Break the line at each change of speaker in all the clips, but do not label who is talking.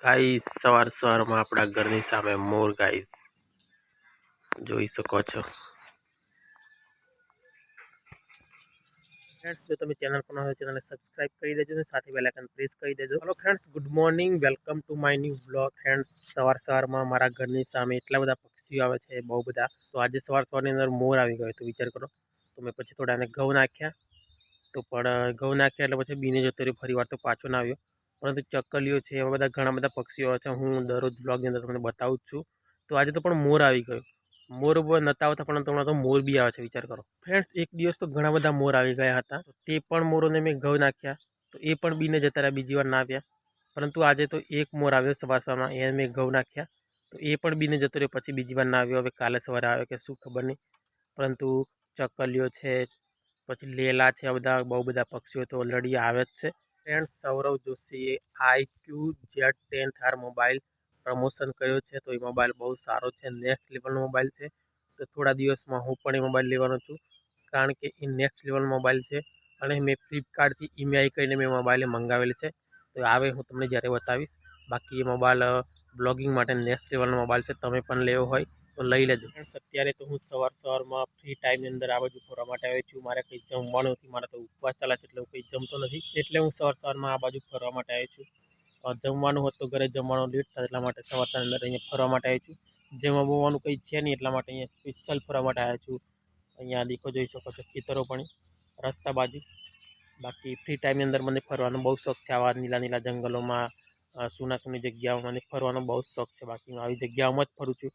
Guys સવારમાં આપણા ઘરની સામે મોર ગાઈસ જોઈ શકો છો। फ्रेंड्स जो તમે ચેનલ પર નવા ચેનલને સબસ્ક્રાઇબ કરી દેજો અને સાથે બેલ આઇકન પ્રેસ કરી દેજો। Hello friends, good morning, welcome to my new blog. Friends સવારમાં મારા ઘરની સામે એટલા બધા પક્ષીઓ આવે છે, બહુ બધા। તો આજે સવારની અંદર મોર આવી ગયો, તો વિચાર કરો। તો મેં પછી થોડાને ઘઉં નાખ્યા, તો પણ ઘઉં નાખ્યા એટલે પછી બીને જતો રહ્યો, ફરી વાર તો પાછો ના આવ્યો। પરંતુ ચકલીઓ છે, એવા બધા ઘણા બધા પક્ષીઓ છે, હું દરરોજ બ્લોગની અંદર તમને બતાવું જ છું। તો આજે તો પણ મોર આવી ગયો। મોર નતા આવતા પણ હમણાં તો મોર બી આવે છે, વિચાર કરો ફ્રેન્ડ્સ। એક દિવસ તો ઘણા બધા મોર આવી ગયા હતા, તે પણ મોરોને મેં ઘઉં નાખ્યા, તો એ પણ બીને જતા રહ્યા, બીજી વાર ના આવ્યા। પરંતુ આજે તો એક મોર આવ્યો સવારમાં, એને મેં ઘઉં નાખ્યા, તો એ પણ બીને જતો રહ્યો, પછી બીજી વાર ના આવ્યો। હવે કાલે સવારે આવે કે શું ખબર નહીં, પરંતુ ચકલીઓ છે, પછી લેલા છે, આ બધા બહુ બધા પક્ષીઓ તો ઓલરેડી આવે જ છે। ફ્રેન્ડ્સ સૌરવ જોશીએ iQZ10R મોબાઈલ પ્રમોશન કર્યો છે, તો એ મોબાઈલ બહુ સારો છે, નેક્સ્ટ લેવલનો મોબાઈલ છે। તો થોડા દિવસમાં હું પણ એ મોબાઈલ લેવાનો છું, કારણ કે એ નેક્સ્ટ લેવલ મોબાઈલ છે અને મેં ફ્લિપકાર્ટથી ઈએમઆઈ કરીને મેં મોબાઈલ મંગાવેલી છે। તો આવે હું તમને જ્યારે બતાવીશ। બાકી એ મોબાઈલ બ્લોગિંગ માટે નેક્સ્ટ લેવલનો મોબાઈલ છે, તમે પણ લેવો હોય તો લઈ લેજો। અત્યારે તો હું સવારમાં ફ્રી ટાઈમની અંદર આ બાજુ ફરવા માટે આવ્યો છું। મારે કંઈ જમવાનું નથી, મારે તો ઉપવાસ ચાલે છે, એટલે હું કંઈ જમતો નથી, એટલે હું સવારમાં આ બાજુ ફરવા માટે આવ્યો છું। જમવાનું હોત તો ઘરે જમવાનું લેટ થાય, એટલા માટે સવારની અંદર અહીંયા ફરવા માટે આવ્યો છું। જેમાં બોવાનું કંઈ છે નહીં, એટલા માટે અહીંયા સ્પેશિયલ ફરવા માટે આવ્યો છું। અહીંયા દીકો જોઈ શકો છો, ખેતરો પણ રસ્તા બાજુ। બાકી ફ્રી ટાઈમની અંદર મને ફરવાનો બહુ શોખ છે, આવા નીલા જંગલોમાં, સુની જગ્યાઓમાં મને ફરવાનો બહુ શોખ છે। બાકી હું આવી જગ્યાઓમાં જ ફરું છું,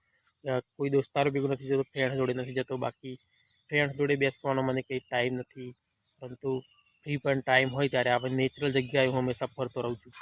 કોઈ દોસ્તારો ભેગો નથી જતો, ફ્રેન્ડ જોડે નથી જતો। બાકી ફ્રેન્ડ જોડે બેસવાનો મને કંઈ ટાઈમ નથી, પરંતુ ફ્રી પણ ટાઈમ હોય ત્યારે આપણે નેચરલ જગ્યાએ હું હંમેશા ફરતો રહું છું।